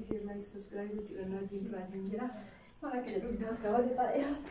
share, like, subscribe to the channel. Please subscribe. Para que lo vean acaba de tareas.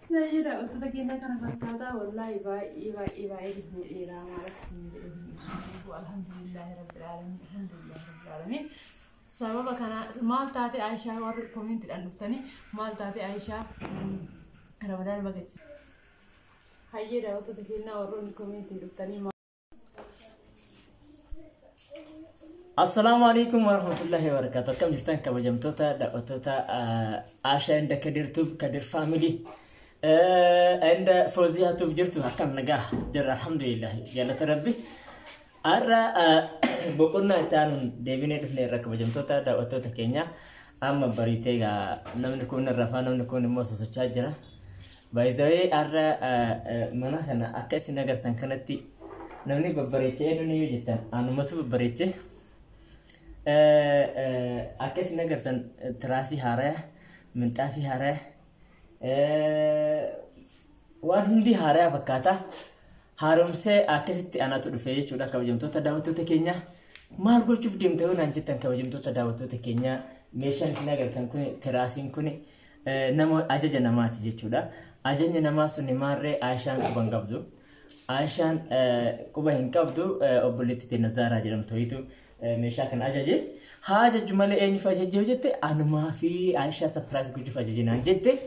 لا يرى وتتكلم كان فتاة والله إبا إجزني إيران وركسني والحمد لله رب العالمين الحمد لله رب العالمين سبب كان مال تاتي عائشة وركومنت الأنفتني مال تاتي عائشة رمضان بقيت هاي يرى وتتكلم ورون كومنت الأنفتني. السلام عليكم ورحمة الله وبركاته. كم جلتان كبجمتوتا دعوتوتا عائشة عند كدير توب كدير فاميلي عند فوزيها توب جرتو حكم نجاح جر الحمد لله يلا تربي أرى بقولنا تان ديبيني دفني ركب جمتوتا دعوتوتا كينيا أما بريتيجا نمنكون الرفان نمنكون موسى سجاجنا بايزاي أرى منا هنا أكاسي نجار تنكنتي نمني ببريتيه نوني يجتان أنا متو ببريتيه أكاسي نجار تن تراسي هاره من تافي هاره وهندي هاره بكاتا هارم سه أكاسي أنا تدفعي شو ده كوجمتو تداوتو تكينيا ما أقول شوف ديم تقول أنت تن كوجمتو تداوتو تكينيا ميشان سنجار تنكوني تراسين كوني نمو أجج نماتي جتشودا أجج نماسو نمارة عايشان كبنغابدو عايشان كوبا هنكابدو أبوليتي تنزارة جرم تويتو ميشاكن أجج هاجة جملة إني فاجج جت أنا ما في عايشة سبرايز كوجو فاجج نانجت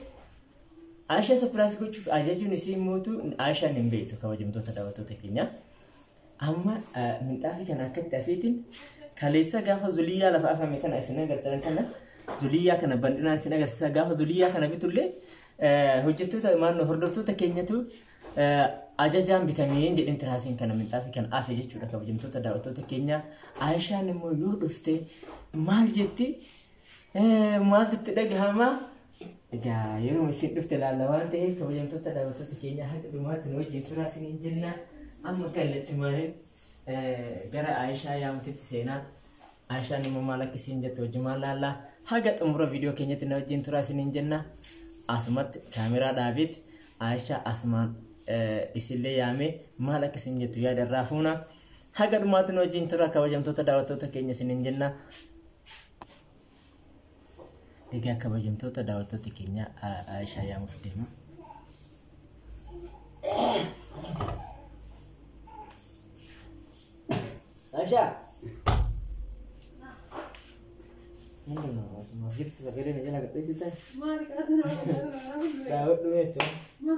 عايشة سبرايز كوجو أجج نسي موتو عايشة نمبيتو كواجمتو تداوتو تكينيا أما من تافي كان أكتر تافيتين كليسا غافا زوليا لفافا مكان أسنان قرتان كنا زوليا كنا بندنا أسنان قرتان غافا زوليا كنا بيتولي هجتو تمان هردفتو تكينيتو أجاجام بتمين جد انتراسين كنا من تافي كان آفي جتشو لك بجمتو تداوتو تكينيا عايشة نمو يودفتي مال جتي مال تتدق هما إجا يروم يسين دفتي لالوان تهي كبجمتو تداوتو تكينيا هكذا بمات نوجي انتراسين جنة أما كان لتمانين جرى عايشة يا متتسينا عايشة نمو مالك سينجت وجمال لالا هاجت أمره فيديو كينيا تنوجي انتراسين جنة أسمت كاميرا دافيد عايشة أسمان إسلي يامي مالك سنجتو يا درافونا هاجر ما تنوجي انترا كوجمتو تداوتو تكينيا سننجنا إيجا كوجمتو تداوتو تكينيا عايشة يا مفديما عايشة ما جبت سكرين جنا قطعي ستا ما ركعتنا داوت دويتو ما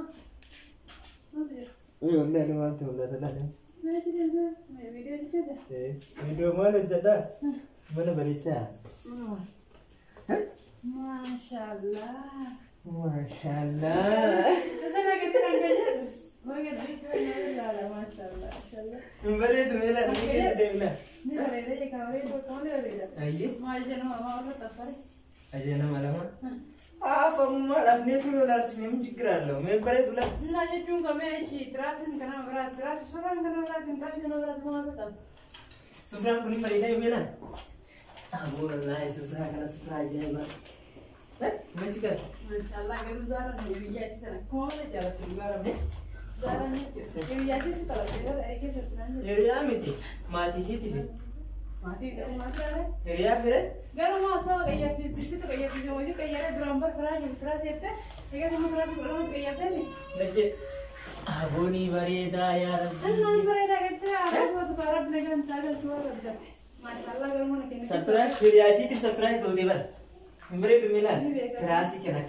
والله أنا ما أنت ولا تلاقي ما تدري ما فيديو كذا فيديو ما نجدا mana berita Masya Allah Masya Allah saya kata orang kaya mau kata sebenarnya lah Masya Allah Mbak itu mila ni kita dengar ni ada je kau itu kau ni ada aye mau je nama mau apa tak aje nama lama apa malah ni tu lah sini menjikran lo memberi tu lah nah je cuma kami si terasin kena berat teras seorang kena berat tinta kena berat mau apa tak Sufran kuning berita yang mana Abu Allah Sufran kena Sufran aja bang Macam Masya Allah kalau Zara ni dia sana kau ni jalan tinggal ni Zara ni dia sih kalau dia ayah sebenarnya Area mati mati sih tu mati ada Area fira Kalau masa kayak situ kayak video aja kayak ada drummer keras itu kayak cuma keras orang kayak apa ni Macam Abu ni berita ya Rabbi Nah berita kita ada waktu Arab negara tagal tua kerja Masya Allah kalau mana kena Surprise curiosity tu surprise kau depan Memberi tu milan kerasi kena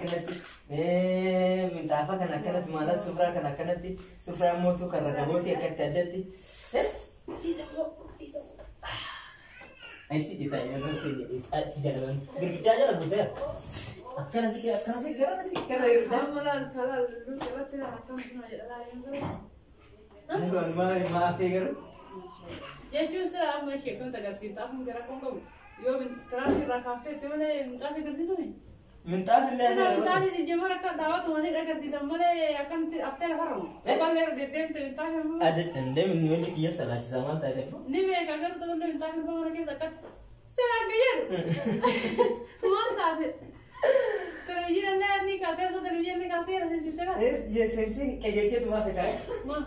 minta apa kena malat sufra kena sufra motu karena kaboti akan tadati Aisi kita ini harus ini jalan gergita aja lah buat akan sih karena kalau lu cepat tidak akan semua jalan Bukan maaf ya kan Ya justru apa sih kau tak kasih tahu mungkin aku Yo terakhir rakafte tu mana minta fikir sih sini minta fillah minta sih jemur akan dapat mana dah kasih sama akan after harum kalau dia minta aja ande menunjuk dia salah sama tadi ni mereka agar tu minta fikir mana kes akan salah gaya mana ada television anda ni kata so television ni kata rasa cinta kan ya sensi kayak gitu tuh apa kan ma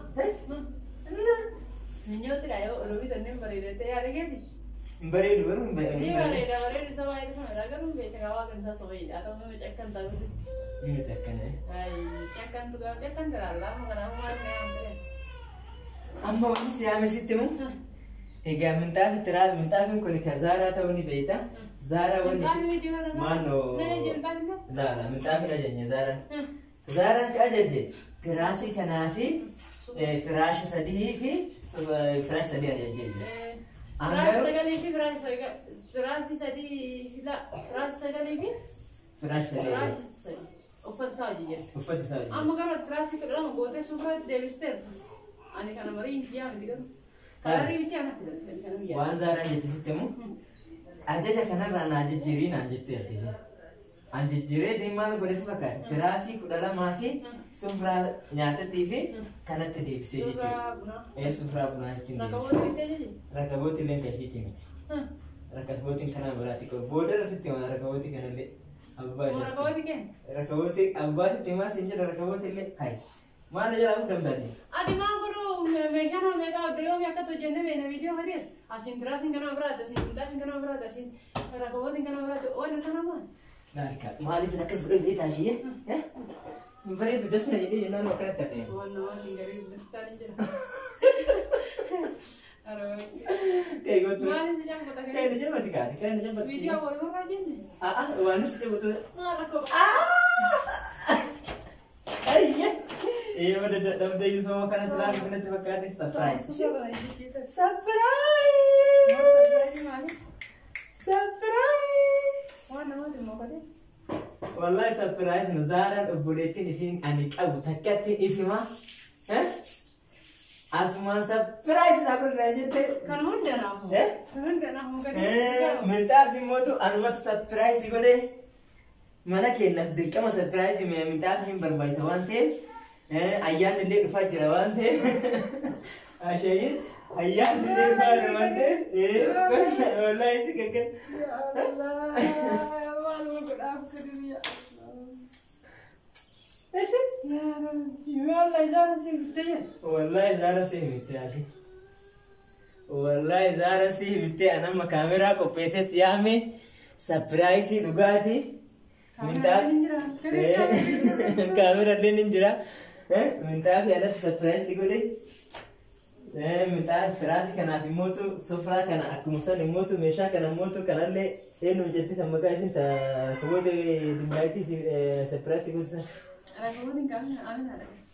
Niño trae, lo vi también para ir a te بريد بريد Ini bareda bisa main itu mana? Kan bete kawan kan saya soalnya atau mau cekkan tahu. Ini cekkan ya. Hai, cekkan tuh kan cekkan terlalu mana mana yang Amma ini siapa sih temu? Ega minta kan kau nikah Zara tahu ni beta. Zara wani mano. La minta aja nya Zara. Zara kajaje. Terasi kanafi firash sadihi fi firash sadihi aja. فراش سدي لا فراش سدي فراش سدي وفد ساجي وفد ساجي أما قالوا تراسي كلام قوته سوبر ديفستر أنا كان مريم فيها بدي كان مريم فيها ما في وان زارا جتسيتمو أجا كنا رانا جيرين أنجتي أرتيجي أنجيري دي مالو بريس بكار تراسي كدلا ما في سفرة نياتا تيفي كانت تديف سيجي سفرة بنا كنا ركبوتي لين كسيتي ميت ركبوتي كنا براتي كو بودر ستي ما ركبوتي كنا لي أبواس ركبوتي كن ركبوتي أبواس تيما سينجر ركبوتي لي هاي ما نجلا أبو دم داني أدي ما أقولوا مكانه مكان بريوم يا كتو جنة بين فيديو هدير أسين تراسي كنا برات أسين تراسي كنا برات أسين ركبوتي كنا برات أول كنا ما نارك مالي بنكس بريد بيت عشية ها بريد دسنا جدي ينام وكنا تاني والله ما نقدر نستاني جرا kayak gitu. Mana sih jangan kata kayak aja mati kan, kayak aja mati. Video baru aja nih. Wanis dia betul. Nggak Iya. Iya udah dapat dari semua karena selalu kesana coba kade surprise. Surprise. Wallahi surprise Nuzaran ubuletin isin anik abu takatin isma. Hah? Asman surprise na pun raja te. Kan hunde na ho. Kan hunde na ho kan. Minta fi moto anumat surprise gode. Mana kenna dirkama surprise me minta fi barbai sawante. Ayyan le fajra wante. Ashayi ayyan le fajra wante. Wallahi tikkan. Ya Allah. Wallahi ko da ku dunya. ايش؟ يا ربي والله زارة سيبتي والله زارة سيبتي علي والله زارة سيبتي أنا ما كاميرا كو بيسس يامي سبرايزي لغاتي من تاب كاميرا اللي ننجرا من تاب أنا سبرايزي قولي من تاب فراسي كان في موتو سفرة كان أكمسان موتو مشا كان موتو كان اللي إنه جدي سمكا إسن تا كبودي دمائتي سبرايزي قولي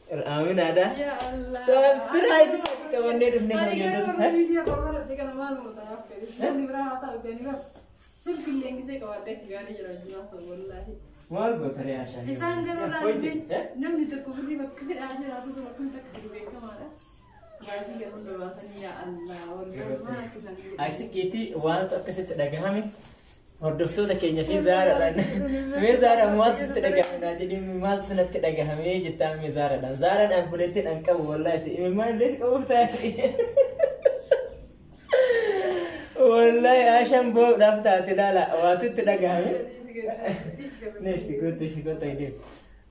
Amin ada. Ya Allah. Surprise sakit kawan dia duduk Hari dengan ini itu. baru video baru nanti kan malu tak apa. Ini berapa tahu kan ini. Sempil yang saya kawan dek segala jalan juga wallahi. Mal betul ya Asha. Isan kan lagi. Nam itu kubur di waktu aja ratu tu waktu tak kedua kemana. Masih kan berbahasa ya Allah. Wallahi mana kisan. Aisy kiti wan tak kesit dagang kami. Hordoftoota keenya fi Zaaraadhaan mee Zaara maaltu sitti dhagahame jedhi maaltu sanatti dhagahame jettaan mee Zaaraadhaan buleettiin qabu wallahi si imimmaan illee si qabuuf taate wallahi Ashaan boodhaaf taate laala waatu itti dhagahame neefsi goota ideef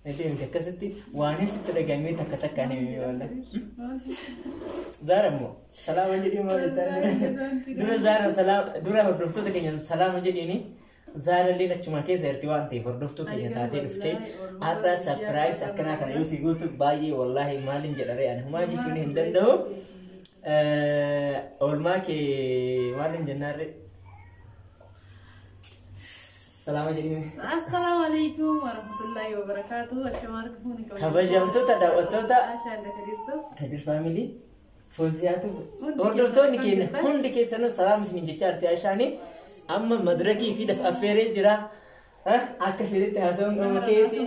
miti akkasitti waan sitti dhagahame takka takkaan himime wallahi Zara mo salaama jedhi maal jettaan dura Zara salaam dura hordoftoota keenya salaama jedhini Zara illee achuma keessa jirti waan ta'eef hordoftuu keenya taatee dhuftee har'a surprise akkanaa kana yoo si gootu baay'ee wallahi maalin jedharee ani humaa jechuun hin danda'u oolmaa kee maalin jennaarre salaama jedhini Assalamualaikum warahmatullahi wabarakatuh. Assalamualaikum kabajamtoota daawwattoota Kadir family Fauziyaatu hordoftoonni keenya hundi keessanuu salaam isin jechaa jirti Aishaanii amma madirakii isiidhaaf affeeree jira akka fedhetti haasa'uun gama keeti.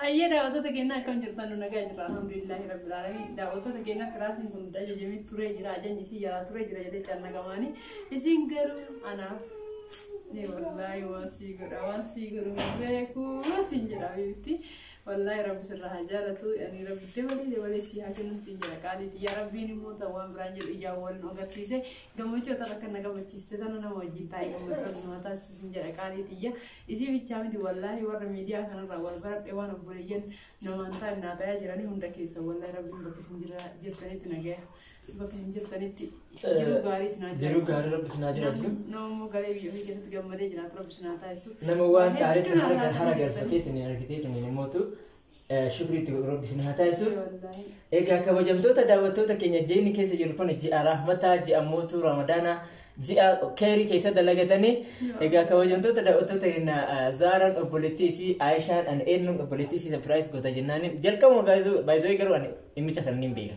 Ayyee daawwattoota keenya akkam jirtan nagaa jirra alhamdulillahi rabbil alamin daawwattoota keenya kiraasiin kun ajajamee turee jira ajajni isii jalaa turee jira jedhee cannaqamaanii isin garuu anaaf wallahi waan sii godhu beekuu sin jedha beekti. والله رب سرها جارتو يعني رب دولي سيها كنو سيجرا قالي يا ربي نموت وان برانجر إجاوال نوغر سيسي قموشو تركنا قمو چيستتنا نموجي تاي قمو تركنا سيجرا قالي تيجا إسي بيچامي دي والله ور ميديا كان راول برد ايوان بوليين نمانتا نابايا جراني هندا كيسا والله ربي مبكي سنجرا جرتاني تنگه bakka hin jirtanitti jiruu gaarii sinaa jira. Jiruu gaarii rabbi sinaa jiraatu. Nama galee biyya ofii keessatti gammadee jiraatu rabbi sinaa taasisu. Nama waan gaariitti hara galfateetiin argiteetiin namootu shukriitti rabbi sinaa taasisu. Egaa kabajamtoota daawwattoota keenya ji'ni keessa jiru kun ji'a rahmataa ji'a mootuu ramadaanaa ji'a keerii keessa dalagatanii egaa kabajamtoota daawwattoota keenya Zaaraan obboleettii isii Aayishaan an eenyuun obboleettii isii sapiraayis goota jennaan jalqabuma baay'isoo garuu ani dhimmicha kan hin beeka.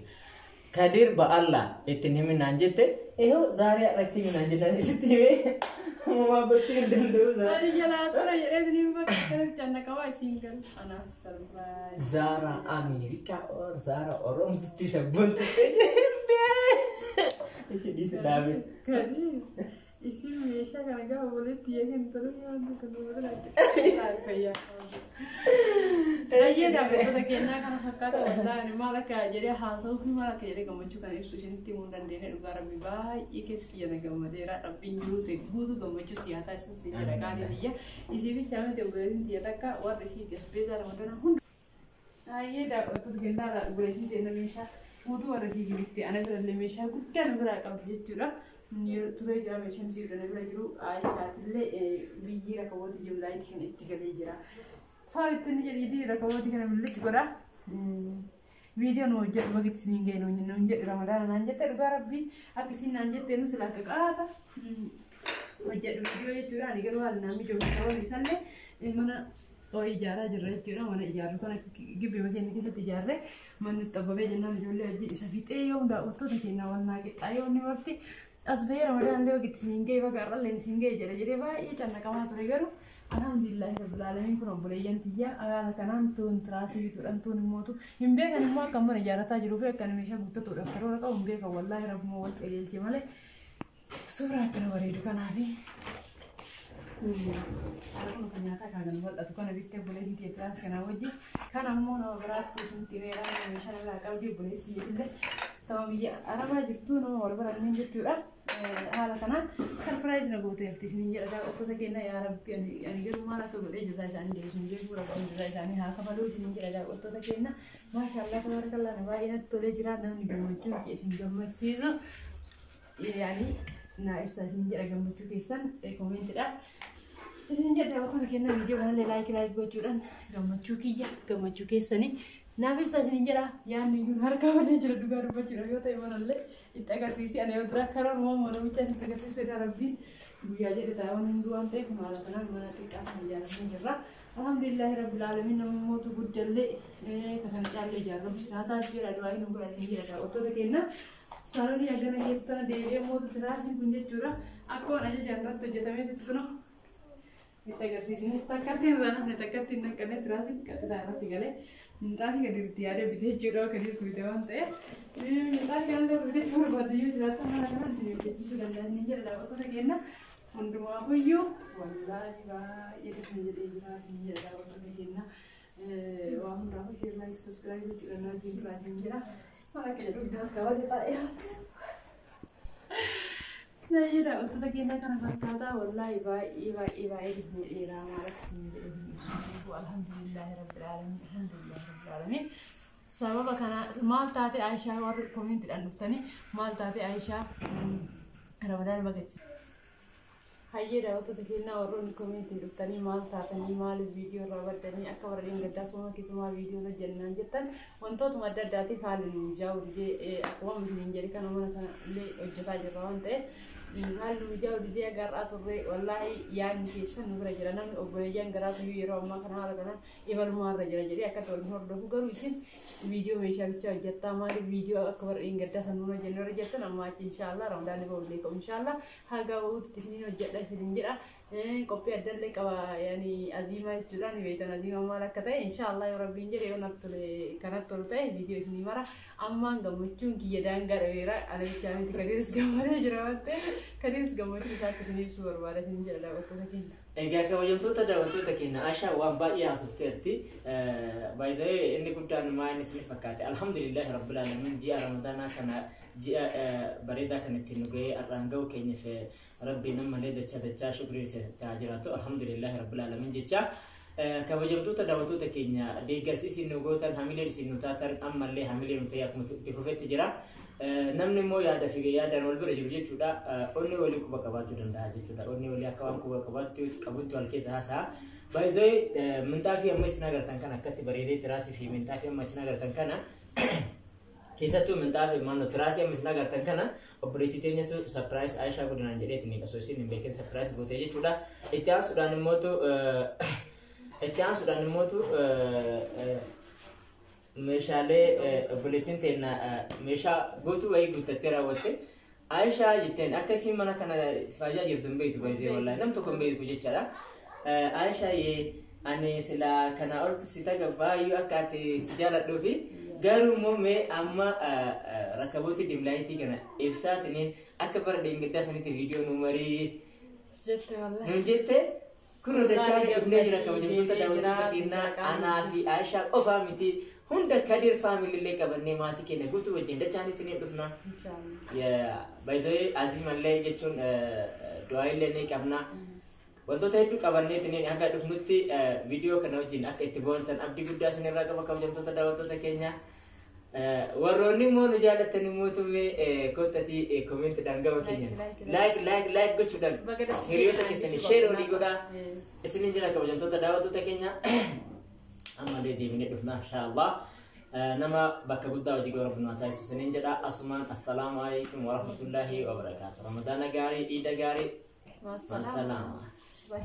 Kadir ba'alla ittiin himinaan jette ehoo Zaarii irratti himinaan jennaan isitti himee uumamaa gochuu hin danda'u. Ati jalaa tura jedhee ni bakka kanatti cannaqamaa isiin galu anaaf sarpiraayiz. Zara Amerika or Zara Oromoti sabuntu ishi di sedabe. Kadi isi meeshaa kana gaafa walitti eegan ta'uu yaadu kan walitti fayyaa. Ayyee daawwattoota keenyaa kana fakkaata wallaani maal akka jedhee haasa'uu fi maal akka jedhee gammachuu kana ibsu isinitti himuu hin dandeenye dhugaa rabbi baay'ee keessa kiyya gammadeera dhabbiin guutuu gammachuu siyaasaa isin si jedha qaaliin iyya isii bichaa miti obboleettiin tiyya takka warri isiiti asbeetaa ramadana hunda. Ayyee daawwattoota keenyaa obboleettiin tiyya meeshaa guutuu warri isii gibitti ana birallee meeshaa guddaa nu biraa qabdi jechuudha. Turee jira meeshaan isii bira jiru Aayishaatillee biyyi rakkaboota jimlaayitti kan itti galee jira. Faayitiin jedhii rakkaboota kana billichi godha. Viidiyoon hojjetu bakki isin ga'e nuun jedhu ramadaana naan jette dhugaa rabbii akka isin naan jettee nu silaa akka qaata. Hojjedhu viidiyoo jechuudha ani garuu haala naamni jiru ta'uu isallee mana ijaaraa jirra jechuudha mana ijaarru kana gibbii keenya keessatti ijaarree manni xabbabee jennaan ijoollee wajjin isa fixee yoo daawwattoota keenya wal naaqexxaa yoo inni waqti as bahee ramadaan illee bakki isin ga'e bakka irrallee isin ga'e jedhee baay'ee cannaqamaa ture garuu alhamdulillahi rabbil alamin kun obboleeyyan tiyya haala kanaan tuun tiraasii bituudhaan tuun immootu hin beekan immoo akka mana ijaarrataa jiruu fi akka meeshaa guuttatuudhaaf karoora qabu hin beekan wallaahi rabbuma wal qajeelche malee suuraa akkana bareedu kanaafi kun nyaataa kaagan bal'atu kana bittee obboleettii tiyya tiraas kanaa wajjin kan ammoo nama biraattu isin tireedhaan meeshaa irraa qabdi obboleettii illee ta'uu biyya aramaa jirtu nama wal baranneen jechuudha. Haala kanaan sarpiraayiz na gooteerti isin jedha daawwattoota keenya yaa rabbi ani garuu maal akka godhee jirtaa isaanii deebisuun jechuudha rabbiin jirtaa isaanii haa kafaluu isin jedha daawwattoota keenya maashaallah tabarakallah na baay'ee natti tolee jira namni gammachuu isin gammachiisu yaani na ibsa isin jedha gammachuu keessan komeentidha isin jedha daawwattoota keenya viidiyoo kanallee laayik gochuudhaan gammachuu kiyya gammachuu keessanii naaf ibsa isin jedha yaanni kun harka badee jira dhugaa dubbachuudha yoo ta'e manallee itti agarsiisi ani yoo dura karoora uumamaa namicha itti agarsiisudha rabbiin guyyaa jedhe taa'uun hunduu waan ta'eef haala kanaan mana xiqqaa kan ijaaramee jirra. Alhamdulillahi rabbil alamin nama mootu guddallee kan caallee ijaaramu sinaataa jira du'aa hin godhatin jira daawwattoota keenya saaloonii hagana keessatti deebi'ee mootu tiraasiin kun jechuudha akka waan ajajaan irratti hojjetamee itti itti agarsiisni takkatti sana takkatti hin naqqanee tiraasiin qaxxaa irratti galee minxaafi gaditti yaada bitee jechuudha akka jirtu bite waan ta'eef minxaafi kanallee bitee barbaadayyuu jiraata mala kanaan isin hojjechiisuu danda'anii jedha daawwattoota keenya hundumaafuyyuu wallaahi baay'ee isin jedhee jira isin jedha daawwattoota keenya waa hundaafuu share like subscribe jechuudha naajii turaa isin jedha mala akka jedhu akka wali taa'ee Najira waktu kita kan berkata wallahi baik di sini era malah sini jadi alhamdulillahirabbil alamin sabab karena mal tadi Aisyah war komen tidak nuftani mal tadi Aisyah Ramadan baget Hayya waktu kita orang komen tidak nuftani mal tadi mal video Ramadan akka warren gadda semua kisah video tu jennan jettan untuk tumadda dati halin jauh di aku mesti jadi kan orang le jasa jerawan teh Halu jauh dia agar atur wallahi yang kisah nukra jalanan obboleeyyan garaatu yeroo ammaa kana haala kana ibalumaarra jira jedhee akka tolni hordofu garuu isin viidiyoo meeshaa bichaa hojjettaa maaliif viidiyoo akka warreen gaddaa sanuuna jennoora jettan amma achi inshaallah ramadaani ba'ullee qabu inshaallah haga ba'uutti isiniin hojjedha isiniin jedha qophii addallee qaba yaani aziimaa jechuudhaan beektan aziimaa maal akka ta'e inshaallah yoo rabbiin jedhe yoo kanatti tolu ta'e viidiyoo isinii mara ammaan gammachuun kiyya daangaa dhabeera ana bichaa miti kadiiris gammadee jira waan ta'eef kadiiris gammachuu isaa akka isiniif ibsuu barbaada isin jedha daawwattoota keenya. Egaa kabajamtoota daawwattoota keenya Aishaa waan baay'ee haasofteerti baay'ee inni guddaan maa inni isiniif fakkaate alhamdulillahi rabbil alamin ji'a ramadaanaa kana ji'a bareedaa kan ittiin nu ga'ee har'aan ga'u keenyaaf rabbiin ammallee dachaa shukrii isaa jiraatu alhamdulillahi rabbil alamin jecha kabajamtoota daawwattoota keenya deeggarsi isin nu gootan hamileen isin nu taatan ammallee hamileen nu ta'e akkuma itti fufetti jira namni immoo yaada fi yaadaan wal bira jiru jechuudha. Onni walii quba qabaachuu danda'a jechuudha. Onni walii akka waan quba qabaatti wal keessa haasa'a. Baay'ee minxaafii amma isin agartan kana akkatti bareedee tiraasii fi minxaafii amma isin agartan kana keessattuu minxaafii maannoo tiraasii amma isin agartan kana obboleettii teenyatu surprise Aishaa godinaan jedheetiin osoo isin hin beekin surprise gootee jechuudha. Itti aansuudhaan immootu meeshaalee obboleettiin teenya meeshaa guutuu wayii guuttattee raawwatte Aishaa jetteen akka isin mana kana faajaa jirtu hin beektu baay'ee wallahi nam tokko hin beeku jechaadha. Aisha ani sila kana oltu sita gabayu akati sijala dofi garu mome amma rakabuti dimlaiti kana ifsat ni akbar dingida saniti video numeri jette wallahi nunjette kuno da chari ifne jira kabajumta dawta kinna ana fi Aisha ofa miti hunda kadir family le kabanne mati kene gutu wajin da chani tini dufna inshallah ya bayzoi aziman le jechun doaile ne kabna wantoota hedduu qabannee tiniin akka dhufnutti viidiyoo kana wajjin akka itti boontan abdii guddaa isinirraa qaba kabajamtoota daawwattoota keenya. Warroonni immoo nu jaallattan immoo tummee koottatii koomentiidhaan gama keenya like gochuudhaan hiriyoota keessanii share walii godhaa isiniin jira kabajamtoota daawwattoota keenya. Ammallee deebinee dhufna inshaallah nama bakka guddaa hojii gara bunaa taasisu isiniin jedha. Asumaan assalaamu alaikum warahmatullaahi wabarakaatuh. Ramadaana gaarii, Iida gaarii. Wassalama. Bye.